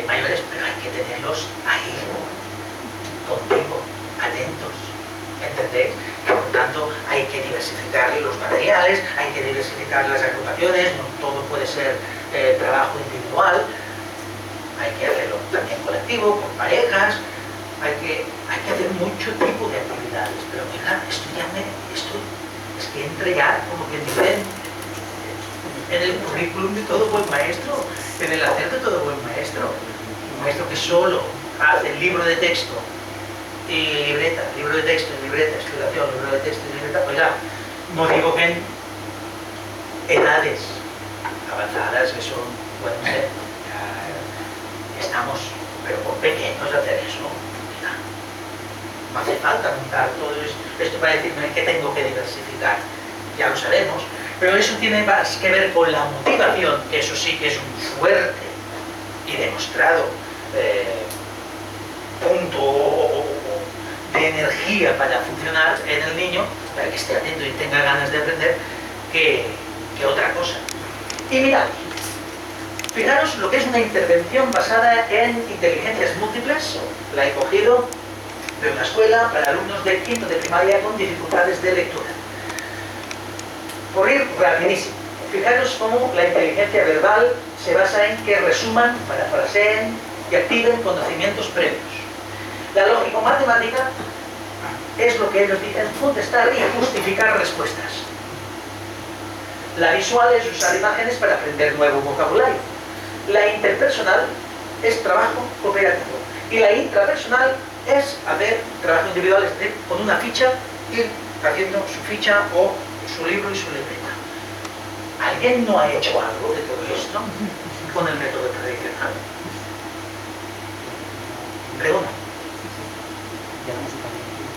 mayores, pero hay que tenerlos ahí, contigo, atentos, ¿entendéis? Por tanto, hay que diversificar los materiales, hay que diversificar las agrupaciones, no todo puede ser trabajo individual, hay que hacerlo también colectivo, con parejas, hay que hacer mucho tipo de actividades, pero mira, estudiarme esto, es que entre ya, como quien dice, en el currículum de todo buen maestro, en el hacer de todo buen maestro. Un maestro que solo hace libro de texto y libreta, libro de texto y libreta, explicación, libro de texto y libreta, oiga, no digo que en edades avanzadas, que son, pueden ser, ya estamos, pero por pequeños hacer eso, mira, no hace falta montar todo esto para decirme que tengo que diversificar, ya lo sabemos, pero eso tiene más que ver con la motivación, que eso sí que es un fuerte y demostrado punto de energía para funcionar en el niño, para que esté atento y tenga ganas de aprender, que otra cosa. Y mirad, fijaros lo que es una intervención basada en inteligencias múltiples. La he cogido de una escuela para alumnos de quinto de primaria con dificultades de lectura. Por ir rapidísimo, fijaros cómo la inteligencia verbal se basa en que resuman, parafraseen y activen conocimientos previos. La lógico-matemática es lo que ellos dicen, contestar y justificar respuestas. La visual es usar imágenes para aprender nuevo vocabulario. La interpersonal es trabajo cooperativo. Y la intrapersonal es hacer trabajo individual, es decir, con una ficha, ir haciendo su ficha o su libro y su libreta. ¿Alguien no ha hecho algo de todo esto con el método tradicional? Pregunta.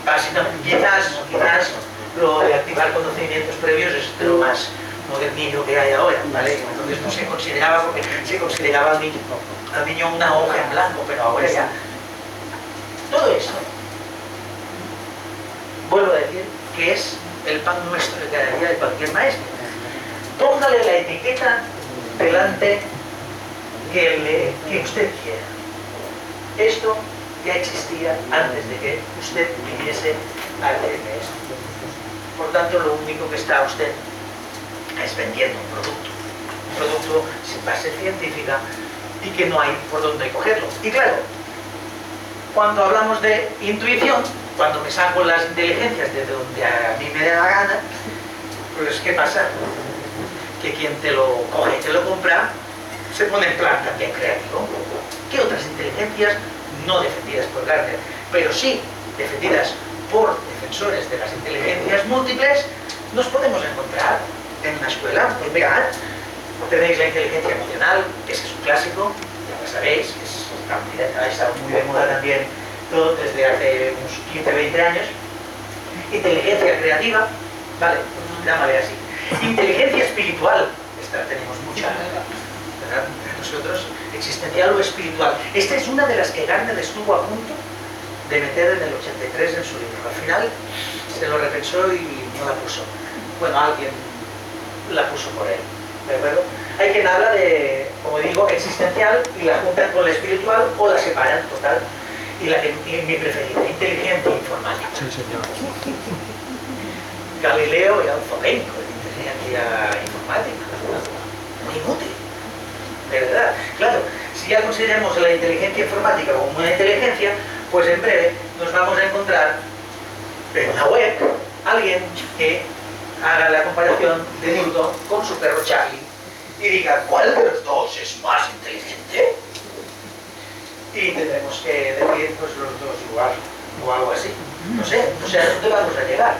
Básicamente, quizás lo de activar conocimientos previos es de lo más modernillo que hay ahora, ¿vale? Entonces no se consideraba, porque se consideraba al niño una hoja en blanco, pero ahora ya. Todo esto, vuelvo a decir, que es el pan nuestro de cada día de cualquier maestro. Póngale la etiqueta delante que usted quiera. Esto ya existía antes de que usted viniese a hacerme esto. Por tanto, lo único que está usted es vendiendo un producto sin base científica y que no hay por dónde cogerlo. Y claro, cuando hablamos de intuición, cuando me saco las inteligencias de donde a mí me da la gana, pues ¿qué pasa? Que quien te lo coge y te lo compra se pone en plan también creativo. ¿Qué otras inteligencias no defendidas por Gardner, pero sí defendidas por defensores de las inteligencias múltiples, nos podemos encontrar en una escuela? Pues mirad, tenéis la inteligencia emocional, que ese es un clásico, ya lo sabéis, que ha estado muy de moda también todo desde hace unos 15-20 años. Inteligencia creativa, vale, llámale así. Inteligencia espiritual, esta tenemos mucha, ¿verdad? Nosotros, existencial o espiritual. Esta es una de las que Gardner estuvo a punto de meter en el 83 en su libro. Al final se lo repensó y no la puso. Bueno, alguien la puso por él, ¿de acuerdo? Hay quien habla de, como digo, existencial y la juntan con la espiritual o la separan total. Y la que mi preferida, inteligencia informática. Sí, señor. Galileo era un forenco de inteligencia informática. Muy inútil. De verdad. Claro, si ya consideramos la inteligencia informática como una inteligencia, pues en breve nos vamos a encontrar en la web alguien que haga la comparación de Newton con su perro Charlie y diga cuál de los dos es más inteligente. Y tendremos que decir pues los dos igual o algo así. No sé a dónde vamos a llegar.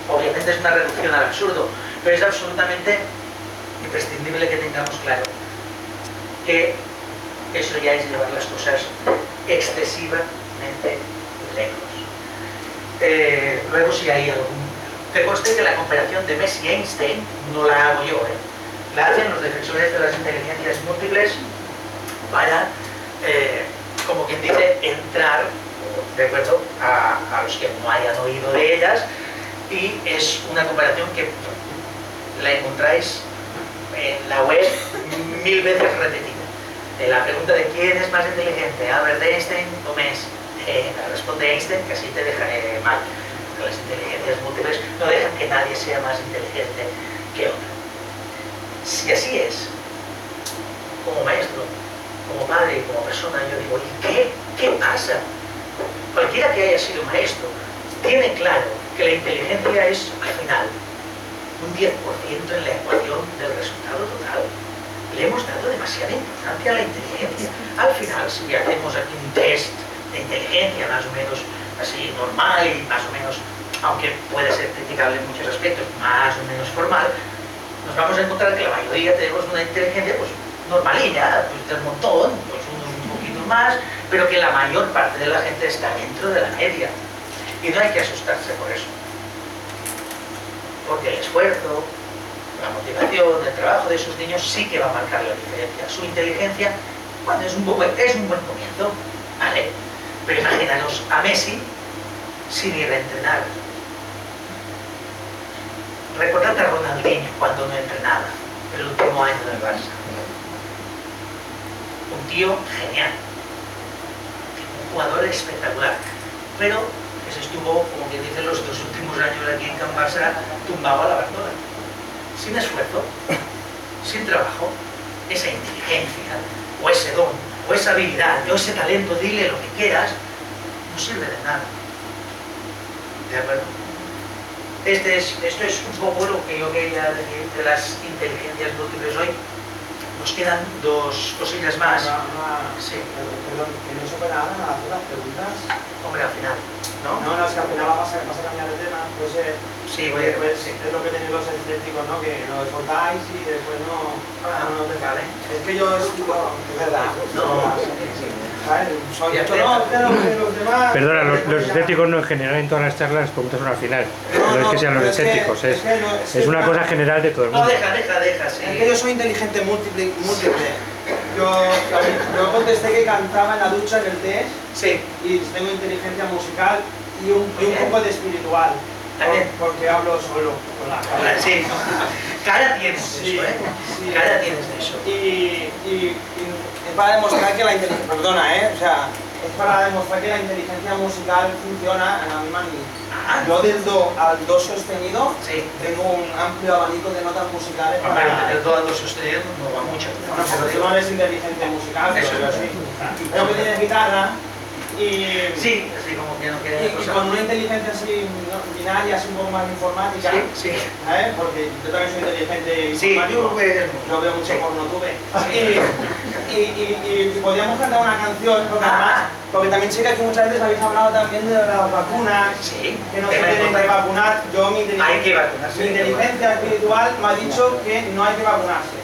Obviamente es una reducción al absurdo, pero es absolutamente imprescindible que tengamos claro que eso ya es llevar las cosas excesivamente lejos. Luego si hay algún... Que conste que la comparación de Messi y Einstein no la hago yo, la hacen los defensores de las inteligencias múltiples para, como quien dice, entrar, de acuerdo, a los que no hayan oído de ellas, y es una comparación que la encontráis en la web 1000 veces repetida. La pregunta de quién es más inteligente, Albert Einstein o Messi, responde Einstein, que así te dejaré mal. Las inteligencias múltiples no dejan que nadie sea más inteligente que otro. Si así es, como maestro, como padre y como persona, yo digo, ¿y qué pasa? Cualquiera que haya sido maestro tiene claro que la inteligencia es, al final, un 10% en la ecuación del resultado total. Le hemos dado demasiada importancia a la inteligencia. Al final, si hacemos aquí un test de inteligencia más o menos así normal y más o menos, aunque puede ser criticable en muchos aspectos, más o menos formal, nos vamos a encontrar que la mayoría tenemos una inteligencia pues normalilla, pues del montón, pues unos un poquito más, pero que la mayor parte de la gente está dentro de la media. Y no hay que asustarse por eso. Porque el esfuerzo, la motivación, el trabajo de esos niños sí que va a marcar la diferencia. Su inteligencia, bueno, es un buen comienzo, ¿vale? Pero imaginaros a Messi sin ir a entrenar. Recordad a Ronaldinho cuando no entrenaba, el último año del Barça. Un tío genial, un jugador espectacular, pero que se estuvo, como quien dice, los 2 últimos años aquí en Can Barça tumbado a la Bartola. Sin esfuerzo, sin trabajo, esa inteligencia, o ese don, o esa habilidad, o ese talento, dile lo que quieras, no sirve de nada. ¿De acuerdo? Esto es un poco lo que yo quería decir de las inteligencias múltiples hoy. Nos quedan 2 cosillas más. Sí. Perdón, que no se puede nada a hacer las preguntas. Hombre, al final, ¿no? No, es que al final vas a cambiar de tema. Pues, sí, voy a... pues, es lo que tenéis los escépticos, ¿no? Que lo soltáis y después no te vale. Es que yo explico, es verdad. No. ¿Sabes? Los demás... Perdona, los escépticos no en general en todas las charlas las preguntas son al final. No es que sean los escépticos, es una cosa general de todo el mundo. No, deja, sí. Es que yo soy inteligente múltiple. Yo contesté que cantaba en la ducha en el test. Sí. Y tengo inteligencia musical y un poco de espiritual. Porque hablo solo con la cara. Sí. Cara tienes de eso, ¿eh? Sí. Cara tienes de eso. Y es para demostrar que la inteligencia... Perdona, o sea, es para demostrar que la inteligencia musical funciona en la misma línea. Yo del do al do sostenido tengo un amplio abanico de notas musicales para... Del do al do sostenido no va mucho. Bueno, pero tú no eres inteligente musical, pero yo sí. Pero que tienes guitarra y... Sí, así como que no quiere... Y con una inteligencia así binaria, así un poco más informática, sí. ¿sabes? Porque yo también soy inteligente Sí, informático, yo veo mucho porno, tuve. Y podríamos cantar una canción, porque también sé que aquí muchas veces habéis hablado también de las vacunas, que no se tienen que vacunar. Yo mi inteligencia espiritual me ha dicho que no hay que vacunarse.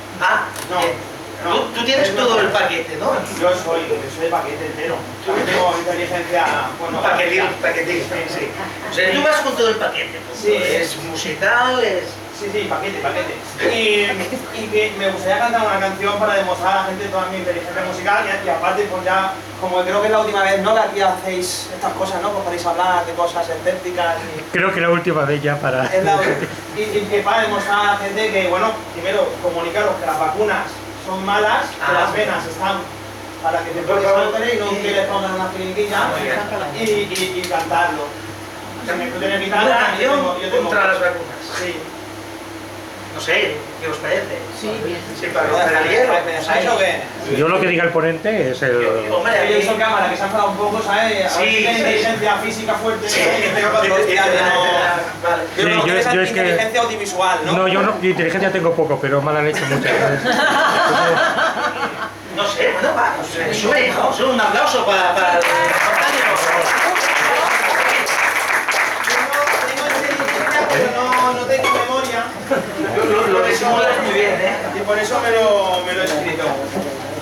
No, tú tienes todo el paquete, ¿no? Yo soy paquete entero. Yo tengo inteligencia, bueno... Paquetín, sí. O sea, tú vas con todo el paquete. Sí. Es musical, es... Sí, paquete. Y que me gustaría cantar una canción para demostrar a la gente toda mi inteligencia musical y aparte pues ya, como creo que es la última vez, ¿no? Que aquí hacéis estas cosas, ¿no? Pues podéis hablar de cosas escépticas y... Creo que la última vez ya para... y que para demostrar a la gente que, bueno, primero comunicaros que las vacunas son malas, que las venas están para que te puedas sangre y no que les pongan una jeringuilla y cantarlo. Se me puede evitar una canción contra las vacunas. Sí. No sé, ¿qué os parece? Sí, bien. Sí, para romper el hielo. ¿Pensáis o qué? Yo lo que diga el ponente es el... Hombre, Yo he visto cámara que se ha enfadado un poco, ¿sabes? A ver si tiene inteligencia física fuerte. Sí, que tenga para hostia, que no... Vale. Yo creo que yo es es que- inteligencia audiovisual, ¿no? No, yo no, de inteligencia tengo poco, pero mala leche muchas veces. No sé, bueno, va, pues sube, ¿no? Sube un aplauso para el compañero. Tengo inteligencia, pero no tengo memoria. Lo disimulas muy bien, ¿eh? Y por eso me lo he escrito.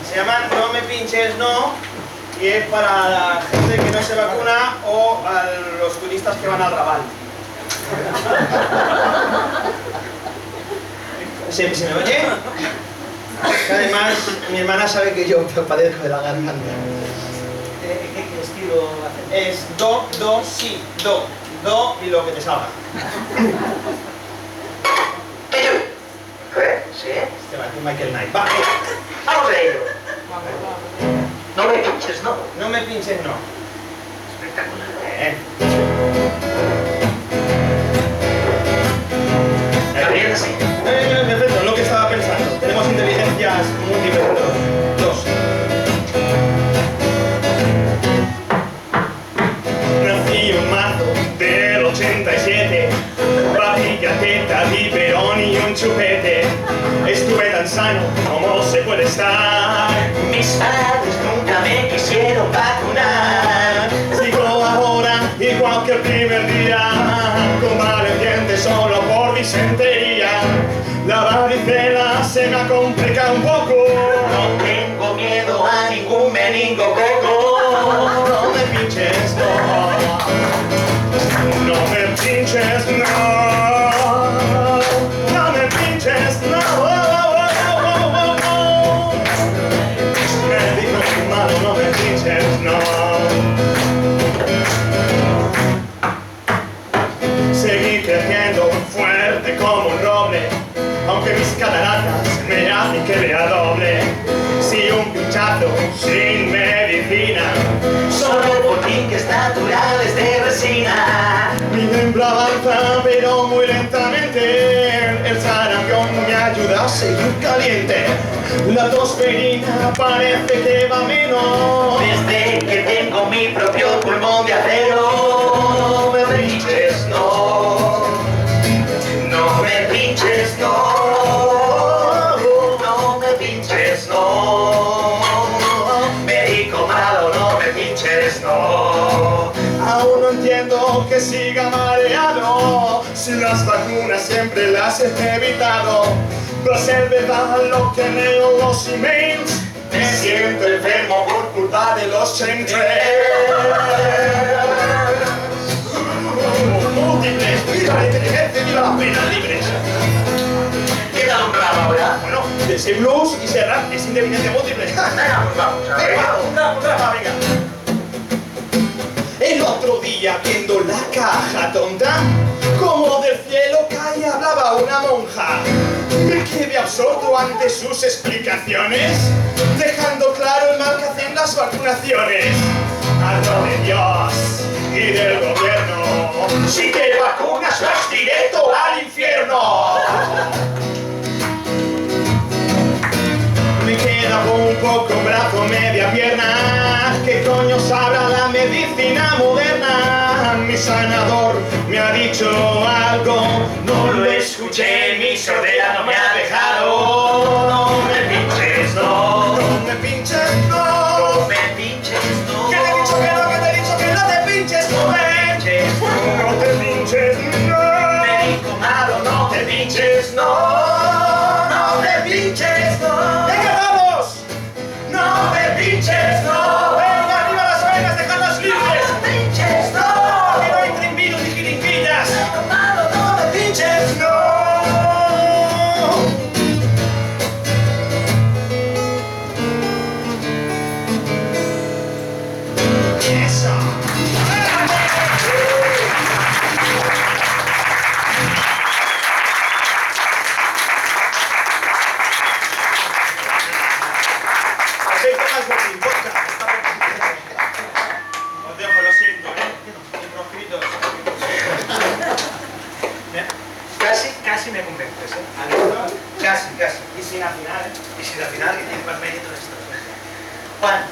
Se llama No me pinches, no. Y es para la gente que no se vacuna o a los turistas que van al Raval. ¿Se me oye? Además, mi hermana sabe que yo padezco de la garganta. ¿Qué estilo hace? Es do, si, do y lo que te salga. Sí. Este va aquí Michael Knight. Va, Vamos a ello. No me pinches, ¿no? no me pinches, no. Espectacular. Está bien así. Perfecto, lo que estaba pensando. Tenemos inteligencias múltiples dos. Nací en marzo del 87, vajilla, teta, biberón y un chupete. Estuve tan sano como se puede estar. Mis padres nunca me quisieron vacunar. Sigo ahora igual que el primer día, convaleciente solo por disentería. La varicela se me ha complicado un poco. No tengo miedo a ningún meningococo. No me pinches, no. No me pinches, no. No me pinches, no. Me dijo tu malo, no me pinches, no. Seguí creciendo fuerte como un roble, aunque mis cataratas me hacen que vea doble. Si un pinchazo sin medicina, Solo botiques naturales de resina. mi hembra avanza pero muy lentamente. El sarampión me ayuda a seguir caliente. La tosferina parece que va menos. Desde que tengo mi propio pulmón de acero. No me pinches, no. No me pinches, no. No me pinches, no. Médico malo, no me pinches, no. Aún no entiendo que siga mareado, si las vacunas siempre las he evitado. Pero es verdad lo que leo los emails, me siento enfermo por culpa de los chemtrails. Múltiples, viva la inteligencia, viva las penas libres. ¿Qué tal un rap ahora? Bueno, de ese blues y ese rap es inteligencia múltiple. Venga, pues vamos a ver. Venga, otra fábrica. El otro día viendo la caja tonta, como del cielo caía hablaba una monja. Me quedé absorto ante sus explicaciones, dejando claro el mal que hacen las vacunaciones. Hablo de Dios y del gobierno. Si te vacunas vas directo al infierno. Me queda un poco un brazo, media pierna. ¿Qué coño sabrá la medicina moderna? Mi sanador me ha dicho algo, no lo escuché, mi sordera no me ha dejado. No me pinches, no. No me pinches, no. No me pinches, no. ¿Qué te he dicho que no? ¿Qué te he dicho que no te pinches? No me pinches, no te pinches, no. Médico malo, no te pinches, no. No te pinches, no. ¡Venga, vamos! ¡No te pinches, no! ¡Venga, arriba las venas, dejadlas libres! No te pinches, no. ¡Que no hay trimbinos ni jeringuillas! Médico malo, no te pinches, ¡No! sin afinar, ¿eh? Y sin al final, que tiene más mérito esto. Juan.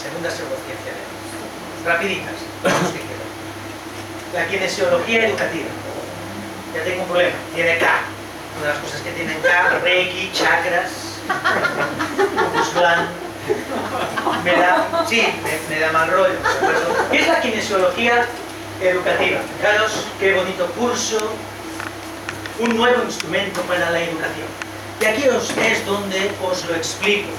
Segunda pseudociencia. Rapiditas. Vamos que quedan. La kinesiología educativa. Ya tengo un problema. Tiene K. Una de las cosas que tienen K, Reiki, chakras, muscular. Me da mal rollo. ¿De acuerdo? ¿Qué es la kinesiología educativa? Fijaros qué bonito curso. Un nuevo instrumento para la educación. Y aquí es donde os lo explico.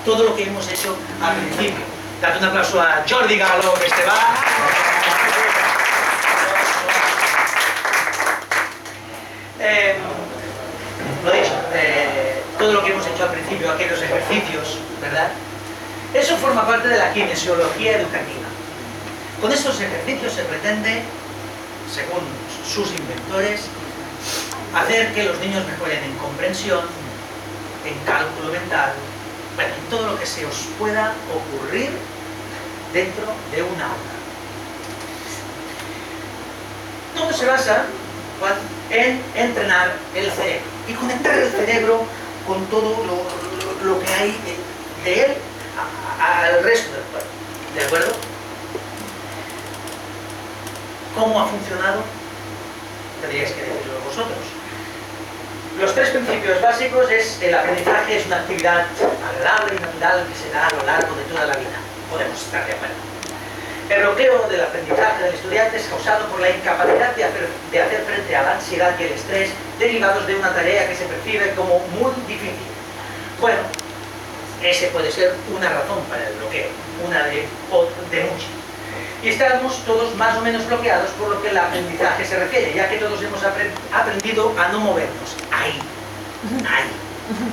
Todo lo que hemos hecho al principio. Dad un aplauso a Jordi Galo, que este va. Lo dicho, todo lo que hemos hecho al principio, aquellos ejercicios, ¿verdad? Eso forma parte de la kinesiología educativa. Con estos ejercicios se pretende, según sus inventores, hacer que los niños mejoren en comprensión, en cálculo mental, bueno, en todo lo que se os pueda ocurrir dentro de un aula. Todo se basa en entrenar el cerebro y conectar el cerebro con todo lo que hay de él al resto del cuerpo. ¿De acuerdo? ¿Cómo ha funcionado? Tendríais que decirlo vosotros. Los tres principios básicos es: el aprendizaje es una actividad agradable y natural que se da a lo largo de toda la vida. Podemos estar de acuerdo. El bloqueo del aprendizaje del estudiante es causado por la incapacidad de hacer frente a la ansiedad y el estrés derivados de una tarea que se percibe como muy difícil. Bueno, ese puede ser una razón para el bloqueo, una de muchas. Y estamos todos más o menos bloqueados por lo que el aprendizaje se refiere, ya que todos hemos aprendido a no movernos. Ahí.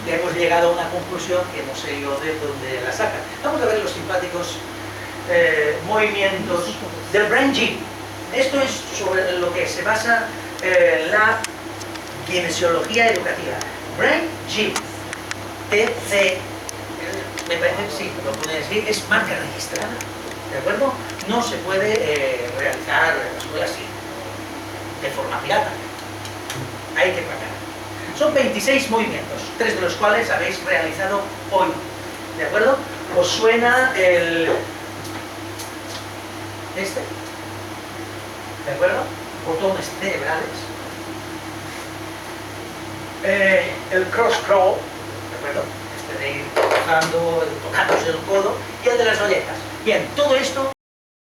Y hemos llegado a una conclusión que no sé yo de dónde la sacan. Vamos a ver los simpáticos movimientos del Brain Gym. Esto es sobre lo que se basa la kinesiología educativa. Brain Gym. TC. Me parece que sí, lo ponéis aquí, es marca registrada. ¿De acuerdo? No se puede realizar en la escuela así, de forma pirata. Hay que pagar. Son 26 movimientos, 3 de los cuales habéis realizado hoy. ¿De acuerdo? ¿Os suena el... este? ¿De acuerdo? Botones cerebrales. El cross crawl, ¿de acuerdo? Este de ir tocándose el codo, y el de las olletas. Bien, todo esto